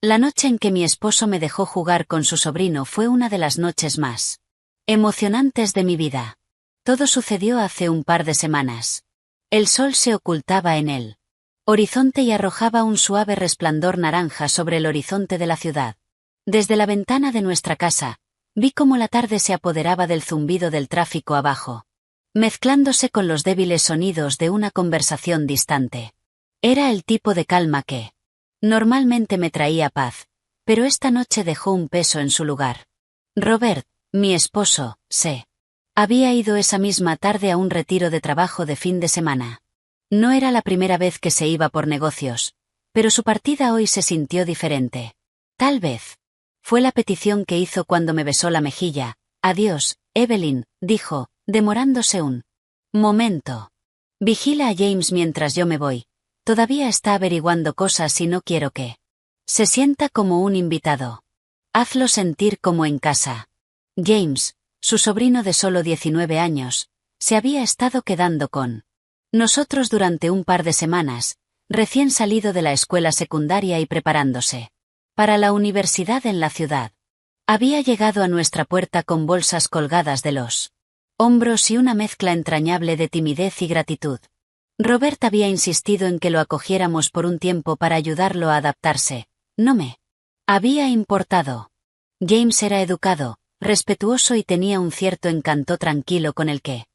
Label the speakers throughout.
Speaker 1: La noche en que mi esposo me dejó jugar con su sobrino fue una de las noches más emocionantes de mi vida. Todo sucedió hace un par de semanas. El sol se ocultaba en el horizonte y arrojaba un suave resplandor naranja sobre el horizonte de la ciudad. Desde la ventana de nuestra casa, vi cómo la tarde se apoderaba del zumbido del tráfico abajo, mezclándose con los débiles sonidos de una conversación distante. Era el tipo de calma que normalmente me traía paz, pero esta noche dejó un peso en su lugar. Robert, mi esposo, había ido esa misma tarde a un retiro de trabajo de fin de semana. No era la primera vez que se iba por negocios, pero su partida hoy se sintió diferente. Tal vez fue la petición que hizo cuando me besó la mejilla. Adiós, Evelyn, dijo, demorándose un momento. Vigila a James mientras yo me voy. Todavía está averiguando cosas y no quiero que se sienta como un invitado. Hazlo sentir como en casa. James, su sobrino de solo 19 años, se había estado quedando con nosotros durante un par de semanas, recién salido de la escuela secundaria y preparándose para la universidad en la ciudad. Había llegado a nuestra puerta con bolsas colgadas de los hombros y una mezcla entrañable de timidez y gratitud. Robert había insistido en que lo acogiéramos por un tiempo para ayudarlo a adaptarse. No me había importado. James era educado, respetuoso y tenía un cierto encanto tranquilo con el que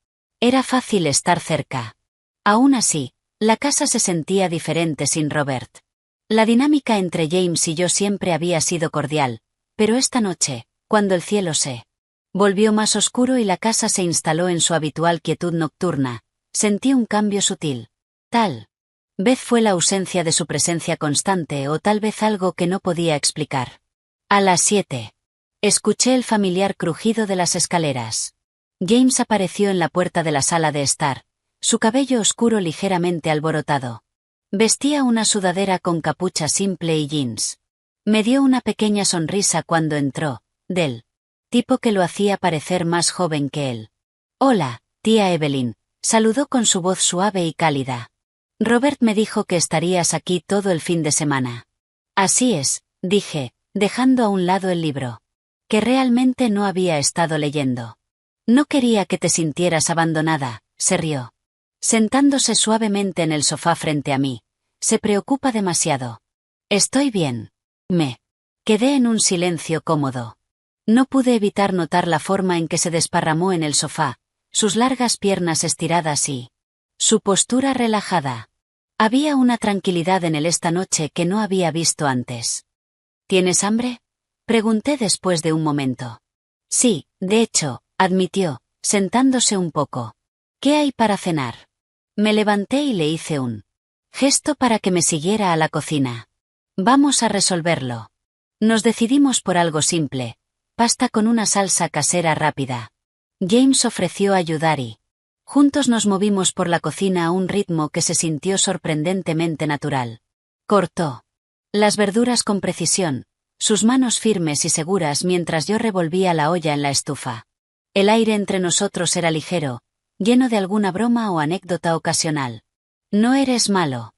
Speaker 1: era fácil estar cerca. Aún así, la casa se sentía diferente sin Robert. La dinámica entre James y yo siempre había sido cordial, pero esta noche, cuando el cielo se volvió más oscuro y la casa se instaló en su habitual quietud nocturna, sentí un cambio sutil. Tal vez fue la ausencia de su presencia constante o tal vez algo que no podía explicar. A las 7. Escuché el familiar crujido de las escaleras. James apareció en la puerta de la sala de estar, su cabello oscuro ligeramente alborotado. Vestía una sudadera con capucha simple y jeans. Me dio una pequeña sonrisa cuando entró, del tipo que lo hacía parecer más joven que él. Hola, tía Evelyn, saludó con su voz suave y cálida. Robert me dijo que estarías aquí todo el fin de semana. Así es, dije, dejando a un lado el libro que realmente no había estado leyendo. No quería que te sintieras abandonada, se rió, sentándose suavemente en el sofá frente a mí. Se preocupa demasiado. Estoy bien. Me quedé en un silencio cómodo. No pude evitar notar la forma en que se desparramó en el sofá, sus largas piernas estiradas y su postura relajada. Había una tranquilidad en él esta noche que no había visto antes. ¿Tienes hambre?, pregunté después de un momento. Sí, de hecho, admitió, sentándose un poco. ¿Qué hay para cenar? Me levanté y le hice un gesto para que me siguiera a la cocina. Vamos a resolverlo. Nos decidimos por algo simple, pasta con una salsa casera rápida. James ofreció ayudar y juntos nos movimos por la cocina a un ritmo que se sintió sorprendentemente natural. Cortó las verduras con precisión, sus manos firmes y seguras mientras yo revolvía la olla en la estufa. El aire entre nosotros era ligero, lleno de alguna broma o anécdota ocasional. No eres malo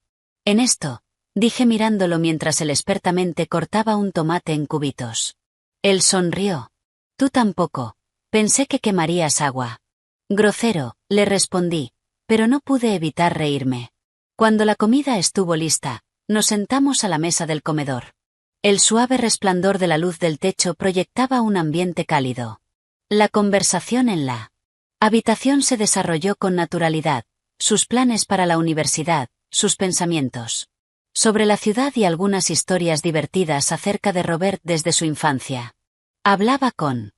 Speaker 1: en esto, dije mirándolo mientras él expertamente cortaba un tomate en cubitos. Él sonrió. Tú tampoco. Pensé que quemarías agua. Grosero, le respondí, pero no pude evitar reírme. Cuando la comida estuvo lista, nos sentamos a la mesa del comedor. El suave resplandor de la luz del techo proyectaba un ambiente cálido. La conversación en la habitación se desarrolló con naturalidad, sus planes para la universidad, sus pensamientos sobre la ciudad y algunas historias divertidas acerca de Robert desde su infancia. Hablaba con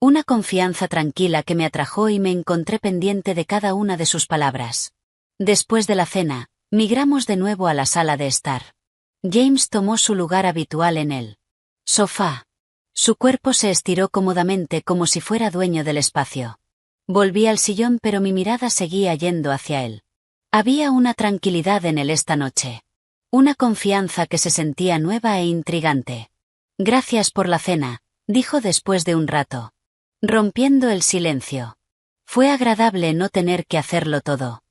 Speaker 1: una confianza tranquila que me atrajo y me encontré pendiente de cada una de sus palabras. Después de la cena, migramos de nuevo a la sala de estar. James tomó su lugar habitual en el sofá. Su cuerpo se estiró cómodamente como si fuera dueño del espacio. Volví al sillón pero mi mirada seguía yendo hacia él. Había una tranquilidad en él esta noche. Una confianza que se sentía nueva e intrigante. Gracias por la cena, dijo después de un rato, rompiendo el silencio. Fue agradable no tener que hacerlo todo.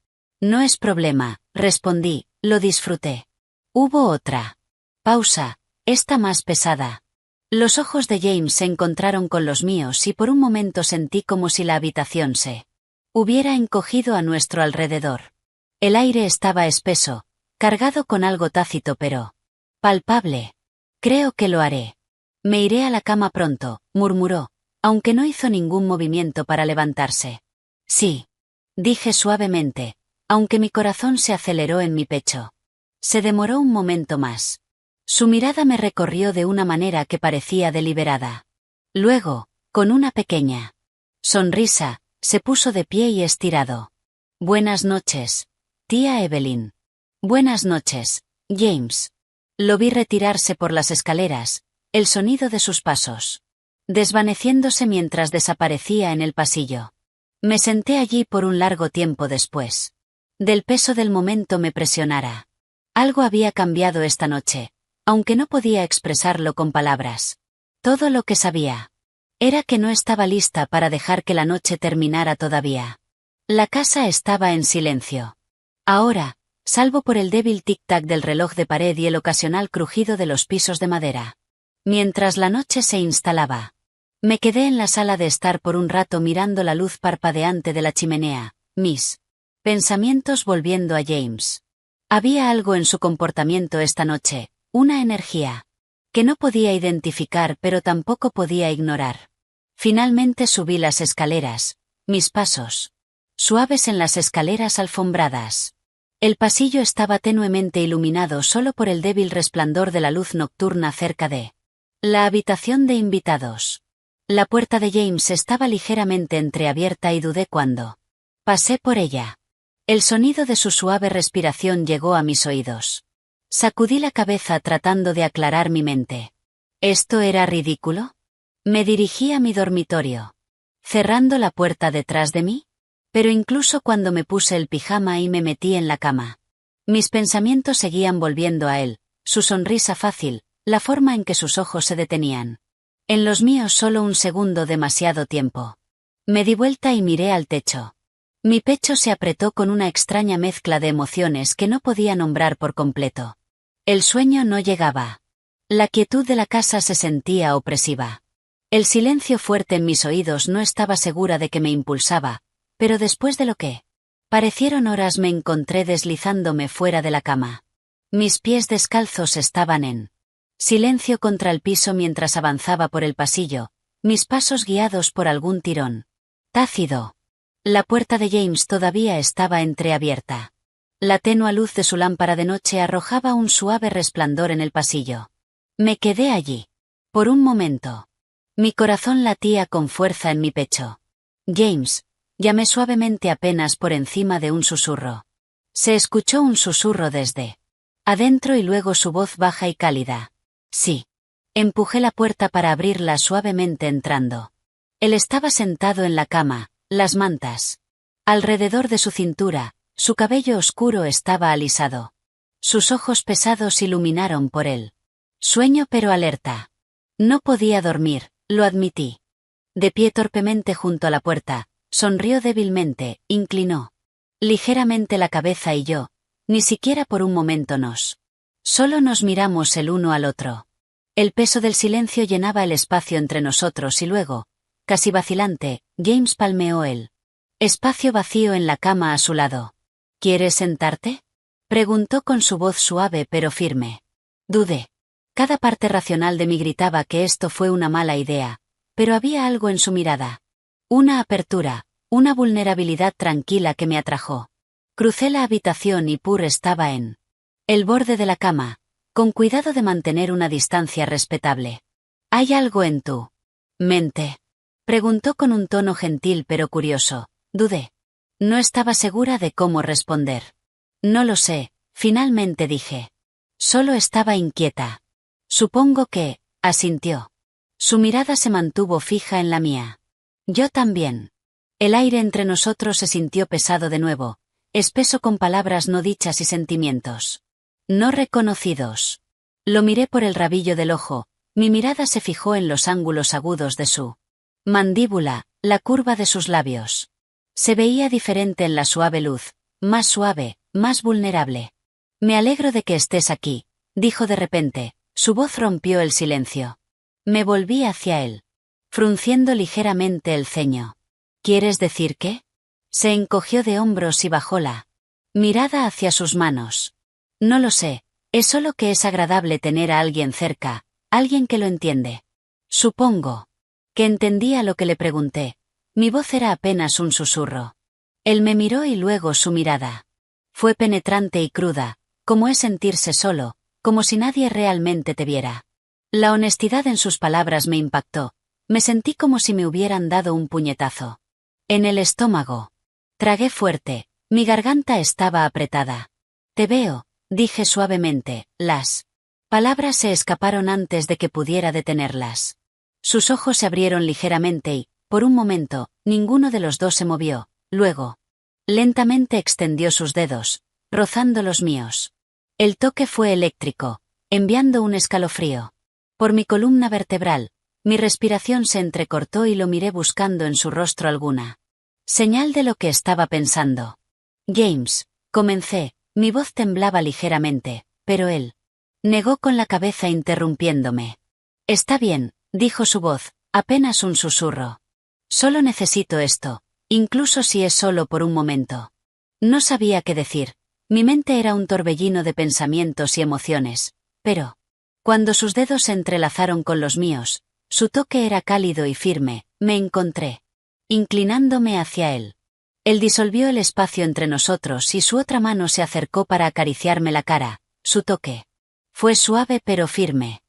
Speaker 1: No es problema, respondí, lo disfruté. Hubo otra pausa, esta más pesada. Los ojos de James se encontraron con los míos y por un momento sentí como si la habitación se hubiera encogido a nuestro alrededor. El aire estaba espeso, cargado con algo tácito pero palpable. Creo que lo haré. Me iré a la cama pronto, murmuró, aunque no hizo ningún movimiento para levantarse. Sí, dije suavemente, aunque mi corazón se aceleró en mi pecho. Se demoró un momento más. Su mirada me recorrió de una manera que parecía deliberada. Luego, con una pequeña sonrisa, se puso de pie y estirado. Buenas noches, tía Evelyn. Buenas noches, James. Lo vi retirarse por las escaleras, el sonido de sus pasos desvaneciéndose mientras desaparecía en el pasillo. Me senté allí por un largo tiempo después. Del peso del momento me presionara. Algo había cambiado esta noche, aunque no podía expresarlo con palabras. Todo lo que sabía era que no estaba lista para dejar que la noche terminara todavía. La casa estaba en silencio. Ahora, salvo por el débil tic-tac del reloj de pared y el ocasional crujido de los pisos de madera. Mientras la noche se instalaba, me quedé en la sala de estar por un rato mirando la luz parpadeante de la chimenea, mis pensamientos volviendo a James. Había algo en su comportamiento esta noche, una energía que no podía identificar pero tampoco podía ignorar. Finalmente subí las escaleras, mis pasos suaves en las escaleras alfombradas. El pasillo estaba tenuemente iluminado solo por el débil resplandor de la luz nocturna cerca de la habitación de invitados. La puerta de James estaba ligeramente entreabierta y dudé cuando pasé por ella. El sonido de su suave respiración llegó a mis oídos. Sacudí la cabeza tratando de aclarar mi mente. ¿Esto era ridículo? Me dirigí a mi dormitorio, cerrando la puerta detrás de mí. Pero incluso cuando me puse el pijama y me metí en la cama, mis pensamientos seguían volviendo a él, su sonrisa fácil, la forma en que sus ojos se detenían. En los míos solo un segundo demasiado tiempo. Me di vuelta y miré al techo. Mi pecho se apretó con una extraña mezcla de emociones que no podía nombrar por completo. El sueño no llegaba. La quietud de la casa se sentía opresiva. El silencio fuerte en mis oídos no estaba segura de que me impulsaba, pero después de lo que parecieron horas me encontré deslizándome fuera de la cama. Mis pies descalzos estaban en silencio contra el piso mientras avanzaba por el pasillo, mis pasos guiados por algún tirón tácido. La puerta de James todavía estaba entreabierta. La tenua luz de su lámpara de noche arrojaba un suave resplandor en el pasillo. Me quedé allí. Por un momento. Mi corazón latía con fuerza en mi pecho. James, llamé suavemente apenas por encima de un susurro. Se escuchó un susurro desde adentro y luego su voz baja y cálida. Sí. Empujé la puerta para abrirla suavemente entrando. Él estaba sentado en la cama, las mantas alrededor de su cintura, su cabello oscuro estaba alisado. Sus ojos pesados iluminaron por él. Sueño pero alerta. No podía dormir, lo admití. De pie torpemente junto a la puerta, sonrió débilmente, inclinó ligeramente la cabeza y yo, ni siquiera por un momento solo nos miramos el uno al otro. El peso del silencio llenaba el espacio entre nosotros y luego, casi vacilante, James palmeó el espacio vacío en la cama a su lado. ¿Quieres sentarte?, preguntó con su voz suave pero firme. Dudé. Cada parte racional de mí gritaba que esto fue una mala idea, pero había algo en su mirada. Una apertura, una vulnerabilidad tranquila que me atrajo. Crucé la habitación y Pur estaba en el borde de la cama, con cuidado de mantener una distancia respetable. ¿Hay algo en tu mente?, preguntó con un tono gentil pero curioso. Dudé. No estaba segura de cómo responder. No lo sé, finalmente dije. Solo estaba inquieta. Supongo que, asintió. Su mirada se mantuvo fija en la mía. Yo también. El aire entre nosotros se sintió pesado de nuevo, espeso con palabras no dichas y sentimientos no reconocidos. Lo miré por el rabillo del ojo, mi mirada se fijó en los ángulos agudos de su mandíbula, la curva de sus labios. Se veía diferente en la suave luz, más suave, más vulnerable. Me alegro de que estés aquí, dijo de repente, Su voz rompió el silencio. Me volví hacia él, frunciendo ligeramente el ceño. ¿Quieres decir qué? Se encogió de hombros y bajó la mirada hacia sus manos. No lo sé, es solo que es agradable tener a alguien cerca, alguien que lo entiende. Supongo que entendía lo que le pregunté. Mi voz era apenas un susurro. Él me miró y luego su mirada fue penetrante y cruda, como es sentirse solo, como si nadie realmente te viera. La honestidad en sus palabras me impactó. Me sentí como si me hubieran dado un puñetazo en el estómago. Tragué fuerte, mi garganta estaba apretada. Te veo, dije suavemente, las palabras se escaparon antes de que pudiera detenerlas. Sus ojos se abrieron ligeramente y, por un momento, ninguno de los dos se movió. Luego, lentamente extendió sus dedos, rozando los míos. El toque fue eléctrico, enviando un escalofrío por mi columna vertebral. Mi respiración se entrecortó y lo miré buscando en su rostro alguna señal de lo que estaba pensando. James, comencé, mi voz temblaba ligeramente, pero él negó con la cabeza interrumpiéndome. Está bien, dijo su voz, apenas un susurro. Solo necesito esto, incluso si es solo por un momento. No sabía qué decir. Mi mente era un torbellino de pensamientos y emociones, pero cuando sus dedos se entrelazaron con los míos, su toque era cálido y firme, me encontré inclinándome hacia él. Él disolvió el espacio entre nosotros y su otra mano se acercó para acariciarme la cara. Su toque fue suave pero firme.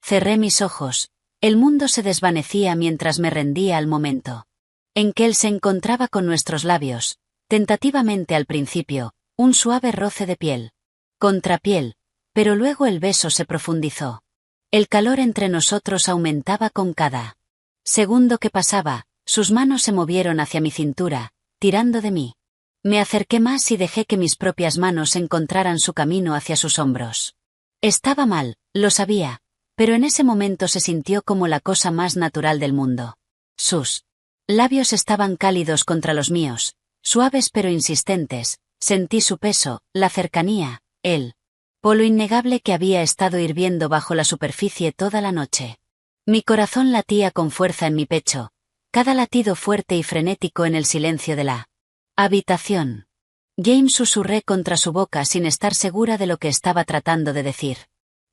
Speaker 1: Cerré mis ojos. El mundo se desvanecía mientras me rendía al momento en que él se encontraba con nuestros labios, tentativamente al principio, un suave roce de piel contra piel, pero luego el beso se profundizó. El calor entre nosotros aumentaba con cada segundo que pasaba. Sus manos se movieron hacia mi cintura, tirando de mí. Me acerqué más y dejé que mis propias manos encontraran su camino hacia sus hombros. Estaba mal, lo sabía, pero en ese momento se sintió como la cosa más natural del mundo. Sus labios estaban cálidos contra los míos, suaves pero insistentes. Sentí su peso, la cercanía, el polo innegable que había estado hirviendo bajo la superficie toda la noche. Mi corazón latía con fuerza en mi pecho, cada latido fuerte y frenético en el silencio de la habitación. James, susurré contra su boca sin estar segura de lo que estaba tratando de decir.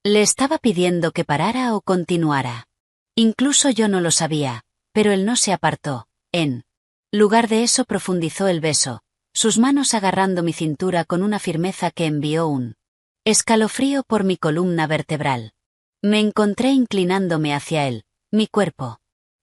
Speaker 1: ¿Le estaba pidiendo que parara o continuara? Incluso yo no lo sabía, pero él no se apartó. En lugar de eso profundizó el beso, sus manos agarrando mi cintura con una firmeza que envió un escalofrío por mi columna vertebral. Me encontré inclinándome hacia él, mi cuerpo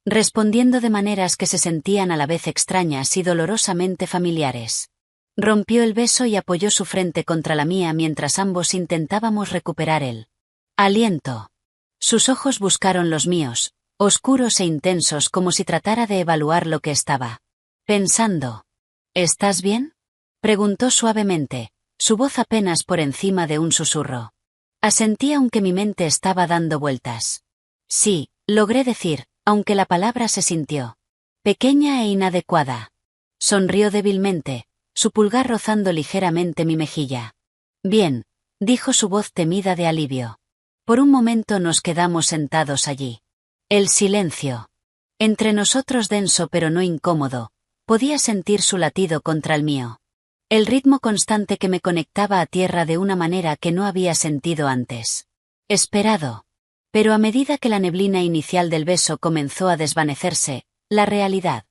Speaker 1: respondiendo de maneras que se sentían a la vez extrañas y dolorosamente familiares. Rompió el beso y apoyó su frente contra la mía mientras ambos intentábamos recuperar el aliento. Sus ojos buscaron los míos, oscuros e intensos como si tratara de evaluar lo que estaba pensando. ¿Estás bien?, preguntó suavemente, su voz apenas por encima de un susurro. Asentí aunque mi mente estaba dando vueltas. Sí, logré decir, aunque la palabra se sintió pequeña e inadecuada. Sonrió débilmente, su pulgar rozando ligeramente mi mejilla. Bien, dijo su voz temida de alivio. Por un momento nos quedamos sentados allí. El silencio entre nosotros denso pero no incómodo, podía sentir su latido contra el mío. El ritmo constante que me conectaba a tierra de una manera que no había sentido antes. Esperado. Pero a medida que la neblina inicial del beso comenzó a desvanecerse, la realidad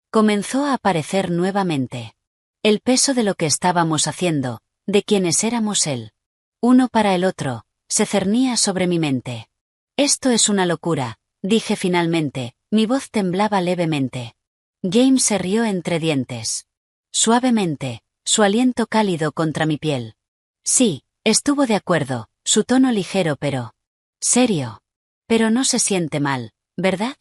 Speaker 1: comenzó a aparecer nuevamente. El peso de lo que estábamos haciendo, de quienes éramos él, uno para el otro, se cernía sobre mi mente. Esto es una locura, dije finalmente, mi voz temblaba levemente. James se rió entre dientes. Suavemente, su aliento cálido contra mi piel. Sí, estuvo de acuerdo, su tono ligero pero serio. Pero no se siente mal, ¿verdad?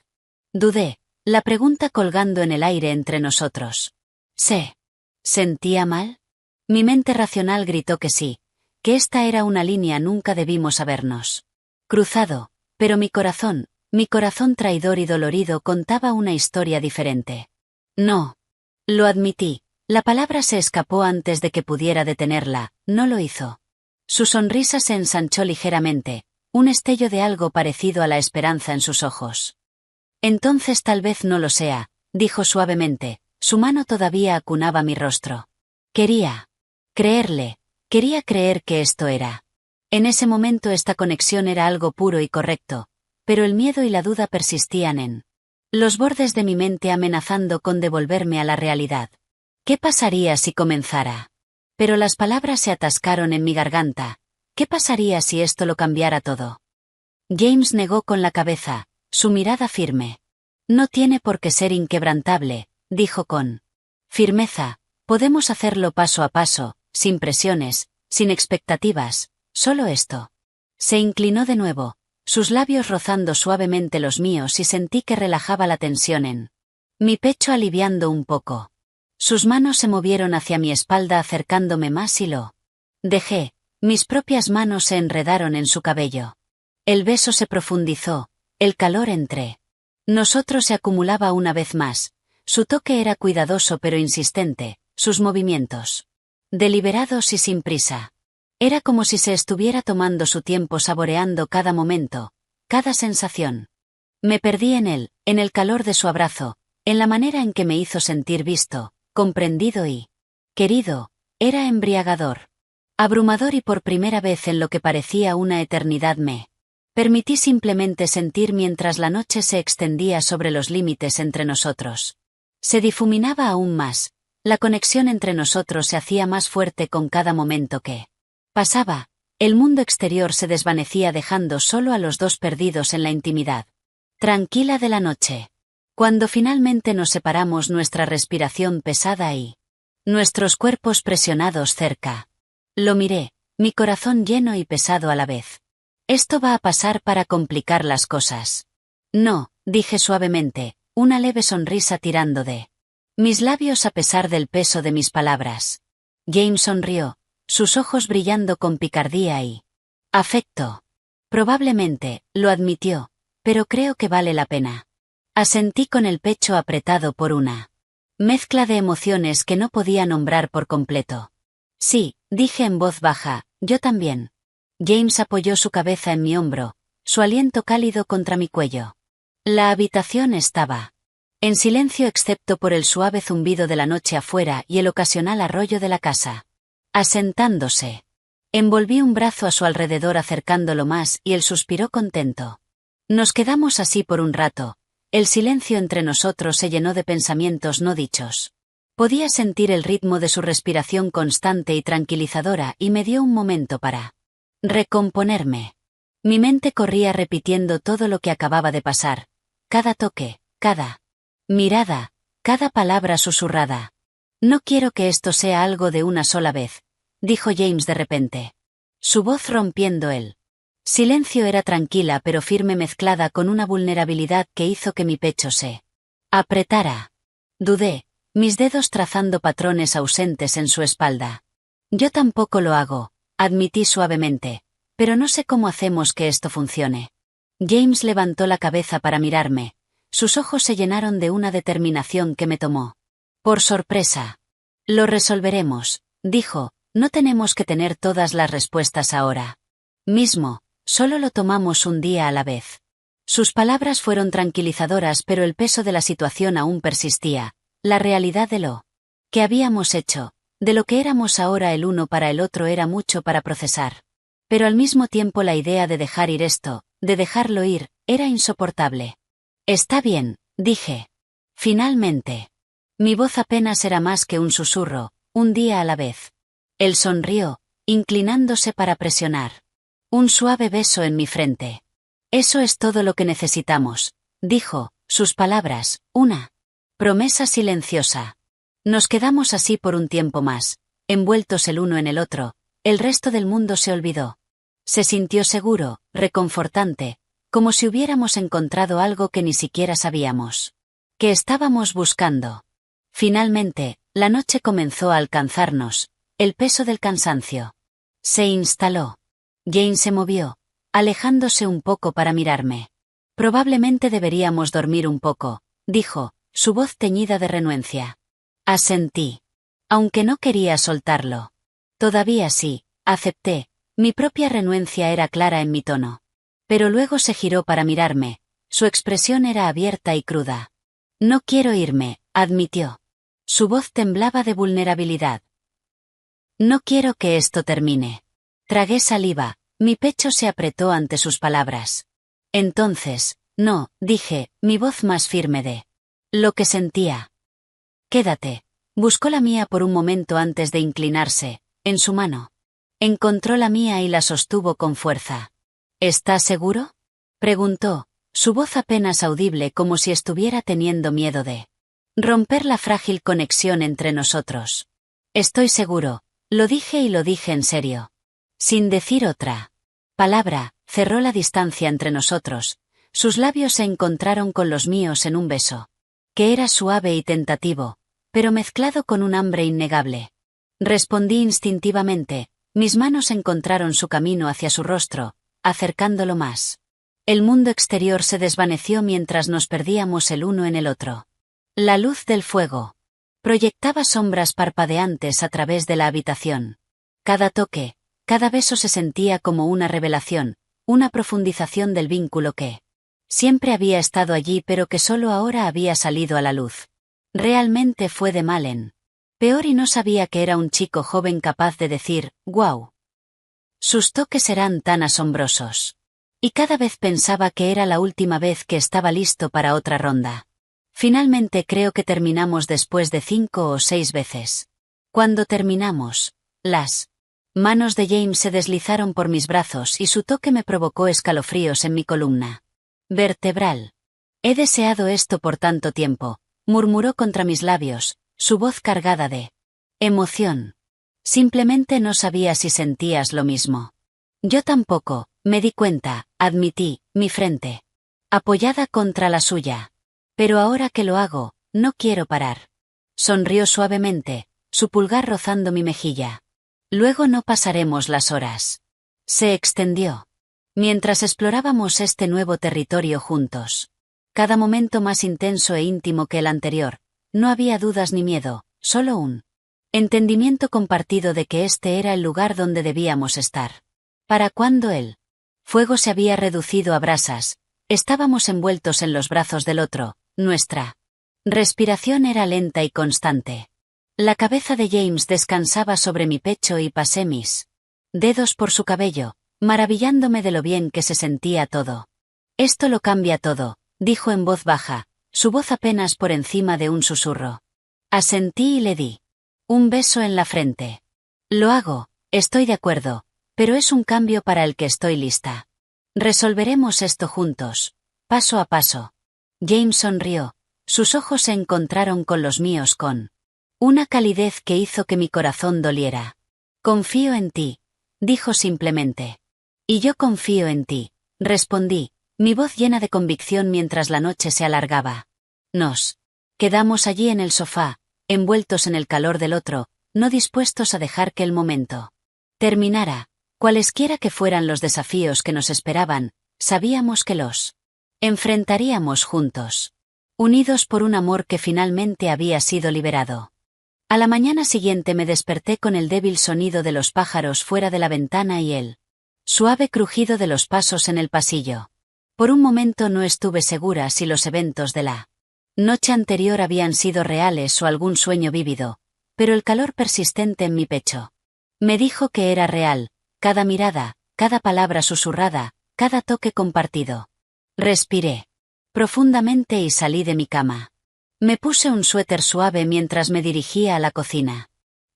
Speaker 1: Dudé, la pregunta colgando en el aire entre nosotros. ¿Se sentía mal? Mi mente racional gritó que sí, que esta era una línea nunca debimos habernos cruzado, pero mi corazón traidor y dolorido contaba una historia diferente. No. Lo admití, la palabra se escapó antes de que pudiera detenerla, no lo hizo. Su sonrisa se ensanchó ligeramente, un estello de algo parecido a la esperanza en sus ojos. Entonces tal vez no lo sea, dijo suavemente, su mano todavía acunaba mi rostro. Quería creerle, quería creer que esto era. En ese momento esta conexión era algo puro y correcto, pero el miedo y la duda persistían en los bordes de mi mente amenazando con devolverme a la realidad. ¿Qué pasaría si comenzara? Pero las palabras se atascaron en mi garganta. ¿Qué pasaría si esto lo cambiara todo? James negó con la cabeza, su mirada firme. No tiene por qué ser inquebrantable, dijo con firmeza. Podemos hacerlo paso a paso, sin presiones, sin expectativas, solo esto. Se inclinó de nuevo, sus labios rozando suavemente los míos y sentí que relajaba la tensión en mi pecho aliviando un poco. Sus manos se movieron hacia mi espalda acercándome más y lo dejé, mis propias manos se enredaron en su cabello. El beso se profundizó, el calor entre nosotros se acumulaba una vez más, su toque era cuidadoso pero insistente, sus movimientos deliberados y sin prisa. Era como si se estuviera tomando su tiempo saboreando cada momento, cada sensación. Me perdí en él, en el calor de su abrazo, en la manera en que me hizo sentir visto, comprendido y querido. Era embriagador, abrumador y por primera vez en lo que parecía una eternidad me permití simplemente sentir mientras la noche se extendía sobre los límites entre nosotros. Se difuminaba aún más, la conexión entre nosotros se hacía más fuerte con cada momento que pasaba, el mundo exterior se desvanecía dejando solo a los dos perdidos en la intimidad tranquila de la noche. Cuando finalmente nos separamos, nuestra respiración pesada y nuestros cuerpos presionados cerca. Lo miré, mi corazón lleno y pesado a la vez. Esto va a pasar para complicar las cosas. No, dije suavemente, una leve sonrisa tirando de mis labios a pesar del peso de mis palabras. James sonrió, sus ojos brillando con picardía y afecto. Probablemente, lo admitió, pero creo que vale la pena. Asentí con el pecho apretado por una mezcla de emociones que no podía nombrar por completo. Sí, dije en voz baja, yo también. James apoyó su cabeza en mi hombro, su aliento cálido contra mi cuello. La habitación estaba en silencio excepto por el suave zumbido de la noche afuera y el ocasional arroyo de la casa. Asentándose. Envolví un brazo a su alrededor acercándolo más y él suspiró contento. Nos quedamos así por un rato. El silencio entre nosotros se llenó de pensamientos no dichos. Podía sentir el ritmo de su respiración constante y tranquilizadora y me dio un momento para recomponerme. Mi mente corría repitiendo todo lo que acababa de pasar. Cada toque, cada mirada, cada palabra susurrada. No quiero que esto sea algo de una sola vez, dijo James de repente. Su voz rompiendo el silencio era tranquila pero firme mezclada con una vulnerabilidad que hizo que mi pecho se apretara. Dudé, mis dedos trazando patrones ausentes en su espalda. Yo tampoco lo hago, admití suavemente, pero no sé cómo hacemos que esto funcione. James levantó la cabeza para mirarme, sus ojos se llenaron de una determinación que me tomó por sorpresa. Lo resolveremos, dijo, no tenemos que tener todas las respuestas ahora mismo. Solo lo tomamos un día a la vez. Sus palabras fueron tranquilizadoras pero el peso de la situación aún persistía, la realidad de lo que habíamos hecho, de lo que éramos ahora el uno para el otro era mucho para procesar. Pero al mismo tiempo la idea de dejar ir esto, de dejarlo ir, era insoportable. Está bien, dije. Finalmente. Mi voz apenas era más que un susurro, un día a la vez. Él sonrió, inclinándose para presionar un suave beso en mi frente. Eso es todo lo que necesitamos, dijo, sus palabras, una promesa silenciosa. Nos quedamos así por un tiempo más, envueltos el uno en el otro, el resto del mundo se olvidó. Se sintió seguro, reconfortante, como si hubiéramos encontrado algo que ni siquiera sabíamos que estábamos buscando. Finalmente, la noche comenzó a alcanzarnos, el peso del cansancio se instaló. Jane se movió, alejándose un poco para mirarme. Probablemente deberíamos dormir un poco, dijo, su voz teñida de renuencia. Asentí. Aunque no quería soltarlo. Todavía sí, acepté, mi propia renuencia era clara en mi tono. Pero luego se giró para mirarme. Su expresión era abierta y cruda. No quiero irme, admitió. Su voz temblaba de vulnerabilidad. No quiero que esto termine. Tragué saliva, mi pecho se apretó ante sus palabras. Entonces, no, dije, mi voz más firme de lo que sentía. Quédate. Buscó la mía por un momento antes de inclinarse, en su mano. Encontró la mía y la sostuvo con fuerza. ¿Estás seguro?, preguntó, su voz apenas audible como si estuviera teniendo miedo de romper la frágil conexión entre nosotros. Estoy seguro, lo dije y lo dije en serio. Sin decir otra palabra, cerró la distancia entre nosotros, sus labios se encontraron con los míos en un beso, que era suave y tentativo, pero mezclado con un hambre innegable. Respondí instintivamente, mis manos encontraron su camino hacia su rostro, acercándolo más. El mundo exterior se desvaneció mientras nos perdíamos el uno en el otro. La luz del fuego proyectaba sombras parpadeantes a través de la habitación. Cada toque, cada beso se sentía como una revelación, una profundización del vínculo que siempre había estado allí pero que solo ahora había salido a la luz. Realmente fue de mal en peor y no sabía que era un chico joven capaz de decir, «Guau». Sus toques eran tan asombrosos. Y cada vez pensaba que era la última vez que estaba listo para otra ronda. Finalmente creo que terminamos después de 5 o 6 veces. Cuando terminamos, las manos de James se deslizaron por mis brazos y su toque me provocó escalofríos en mi columna vertebral. He deseado esto por tanto tiempo, murmuró contra mis labios, su voz cargada de emoción. Simplemente no sabía si sentías lo mismo. Yo tampoco, me di cuenta, admití, mi frente apoyada contra la suya. Pero ahora que lo hago, no quiero parar. Sonrió suavemente, su pulgar rozando mi mejilla. Luego no pasaremos las horas. Se extendió. Mientras explorábamos este nuevo territorio juntos. Cada momento más intenso e íntimo que el anterior, no había dudas ni miedo, solo un entendimiento compartido de que este era el lugar donde debíamos estar. Para cuando el fuego se había reducido a brasas, estábamos envueltos en los brazos del otro, nuestra respiración era lenta y constante. La cabeza de James descansaba sobre mi pecho y pasé mis dedos por su cabello, maravillándome de lo bien que se sentía todo. Esto lo cambia todo, dijo en voz baja, su voz apenas por encima de un susurro. Asentí y le di un beso en la frente. Lo hago, estoy de acuerdo, pero es un cambio para el que estoy lista. Resolveremos esto juntos, paso a paso. James sonrió, sus ojos se encontraron con los míos con una calidez que hizo que mi corazón doliera. Confío en ti, dijo simplemente. Y yo confío en ti, respondí, mi voz llena de convicción mientras la noche se alargaba. Nos quedamos allí en el sofá, envueltos en el calor del otro, no dispuestos a dejar que el momento terminara. Cualesquiera que fueran los desafíos que nos esperaban, sabíamos que los enfrentaríamos juntos, unidos por un amor que finalmente había sido liberado. A la mañana siguiente me desperté con el débil sonido de los pájaros fuera de la ventana y el suave crujido de los pasos en el pasillo. Por un momento no estuve segura si los eventos de la noche anterior habían sido reales o algún sueño vívido, pero el calor persistente en mi pecho me dijo que era real. Cada mirada, cada palabra susurrada, cada toque compartido. Respiré profundamente y salí de mi cama. Me puse un suéter suave mientras me dirigía a la cocina.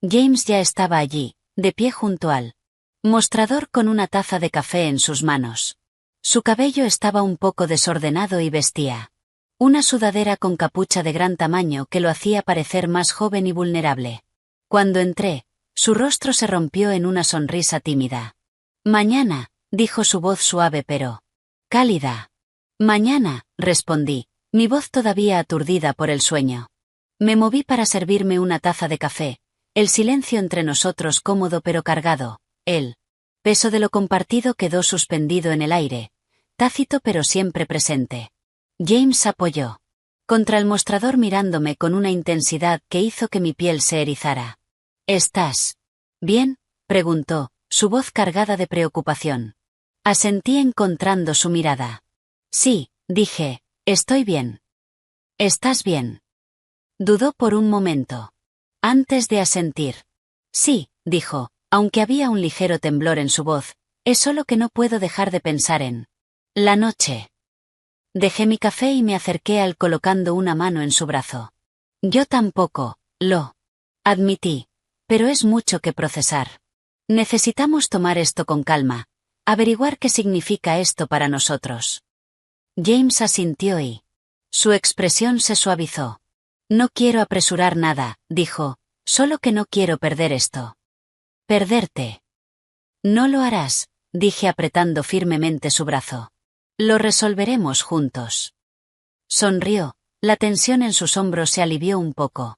Speaker 1: James ya estaba allí, de pie junto al mostrador con una taza de café en sus manos. Su cabello estaba un poco desordenado y vestía una sudadera con capucha de gran tamaño que lo hacía parecer más joven y vulnerable. Cuando entré, su rostro se rompió en una sonrisa tímida. Mañana, dijo su voz suave pero cálida. Mañana, respondí, mi voz todavía aturdida por el sueño. Me moví para servirme una taza de café, el silencio entre nosotros cómodo pero cargado, el peso de lo compartido quedó suspendido en el aire, tácito pero siempre presente. James apoyó contra el mostrador mirándome con una intensidad que hizo que mi piel se erizara. ¿Estás bien?, preguntó, su voz cargada de preocupación. Asentí encontrando su mirada. Sí, dije, estoy bien. ¿Estás bien? Dudó por un momento. Antes de asentir. Sí, dijo, aunque había un ligero temblor en su voz, es solo que no puedo dejar de pensar en la noche. Dejé mi café y me acerqué a él colocando una mano en su brazo. Yo tampoco, lo admití, pero es mucho que procesar. Necesitamos tomar esto con calma, averiguar qué significa esto para nosotros. James asintió y su expresión se suavizó. No quiero apresurar nada, dijo, solo que no quiero perder esto. Perderte. No lo harás, dije apretando firmemente su brazo. Lo resolveremos juntos. Sonrió, la tensión en sus hombros se alivió un poco.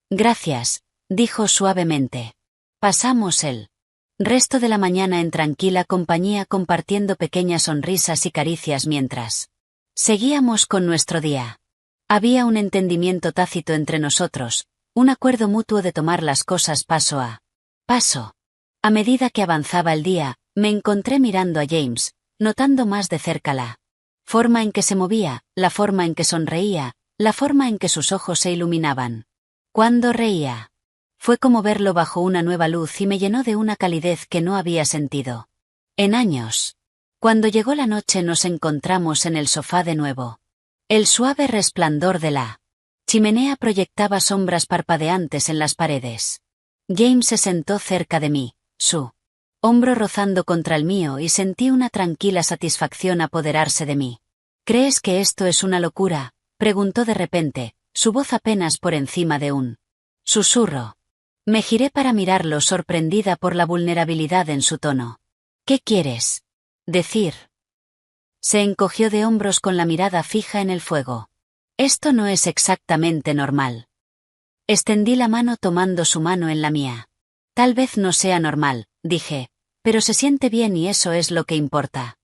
Speaker 1: Gracias, dijo suavemente. Pasamos el resto de la mañana en tranquila compañía compartiendo pequeñas sonrisas y caricias mientras seguíamos con nuestro día. Había un entendimiento tácito entre nosotros, un acuerdo mutuo de tomar las cosas paso a paso. A medida que avanzaba el día, me encontré mirando a James, notando más de cerca la forma en que se movía, la forma en que sonreía, la forma en que sus ojos se iluminaban. Cuando reía, fue como verlo bajo una nueva luz y me llenó de una calidez que no había sentido en años. Cuando llegó la noche nos encontramos en el sofá de nuevo. El suave resplandor de la chimenea proyectaba sombras parpadeantes en las paredes. James se sentó cerca de mí, su hombro rozando contra el mío y sentí una tranquila satisfacción apoderarse de mí. ¿Crees que esto es una locura?, preguntó de repente, su voz apenas por encima de un susurro. Me giré para mirarlo sorprendida por la vulnerabilidad en su tono. ¿Qué quieres decir? Se encogió de hombros con la mirada fija en el fuego. Esto no es exactamente normal. Extendí la mano tomando su mano en la mía. Tal vez no sea normal, dije, pero se siente bien y eso es lo que importa.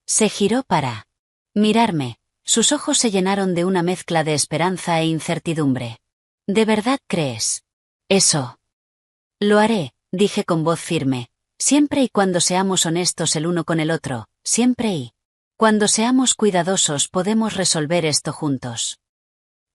Speaker 1: Se giró para mirarme, sus ojos se llenaron de una mezcla de esperanza e incertidumbre. ¿De verdad crees eso? Lo haré, dije con voz firme, siempre y cuando seamos honestos el uno con el otro, siempre y cuando seamos cuidadosos podemos resolver esto juntos.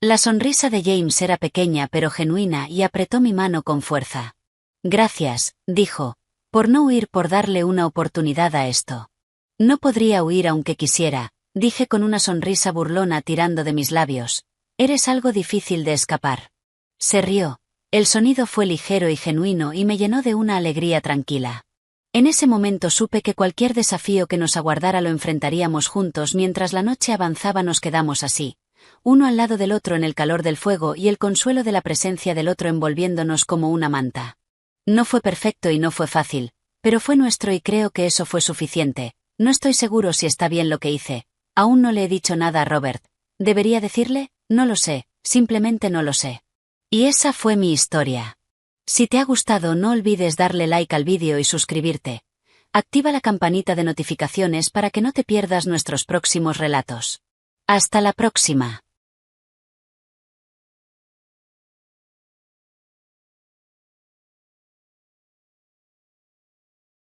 Speaker 1: La sonrisa de James era pequeña pero genuina y apretó mi mano con fuerza. Gracias, dijo, por no huir, por darle una oportunidad a esto. No podría huir aunque quisiera, dije con una sonrisa burlona tirando de mis labios. Eres algo difícil de escapar. Se rió. El sonido fue ligero y genuino y me llenó de una alegría tranquila. En ese momento supe que cualquier desafío que nos aguardara lo enfrentaríamos juntos. Mientras la noche avanzaba nos quedamos así, uno al lado del otro en el calor del fuego y el consuelo de la presencia del otro envolviéndonos como una manta. No fue perfecto y no fue fácil, pero fue nuestro y creo que eso fue suficiente. No estoy seguro si está bien lo que hice. Aún no le he dicho nada a Robert. ¿Debería decirle? No lo sé, simplemente no lo sé. Y esa fue mi historia. Si te ha gustado no olvides darle like al vídeo y suscribirte. Activa la campanita de notificaciones para que no te pierdas nuestros próximos relatos. Hasta la próxima.